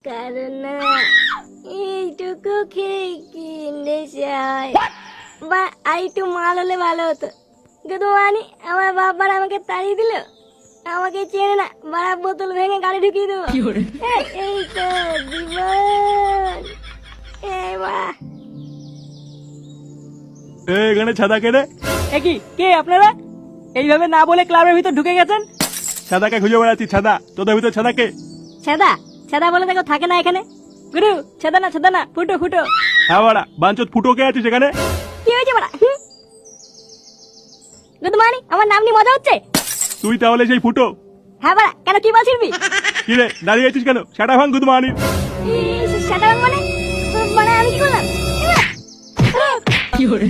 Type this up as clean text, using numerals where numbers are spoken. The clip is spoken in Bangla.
কারণ এইটুকু খেয়ে কি নেশা হয় বা আর একটু মাল হলে ভালো হতো। কিন্তু মানে আমার বাবার আমাকে তাড়িয়ে দিল, আমাকে চেনে না, বাড়া বোতল ভেঙে গাড়ি ঢুকিয়ে দেবো। এই তো জীবন। এই বাড়া এখানে ছাদা কেড়ে কি কে আপনারা? এইভাবে না বলে ক্লাবের ভিতর ঢুকে গেছেন? ছাদাকে খুঁজে বেড়াচ্ছি। ছাদা, তোদের ভিতর ছাদাকে? ছেদা ছেদা বলে দেখো থাকে না এখানে। গুরু ছেদা না ফুটো ফুটো। হ্যাঁ বাড়া, বাঞ্চত ফুটো কে আছিস এখানে? কি হয়েছে বাড়া? গুড মর্নিং, আমার নাম নিয়ে মজা হচ্ছে? তুই তাহলে সেই ফুটো? হ্যাঁ বাড়া, কেন কি বলছিস? কি রে দাঁড়িয়ে আছিস কেন? সেটা ভাঙ গুদ মানি। সেটা মানে মানে আমি কি করলাম? কি হরে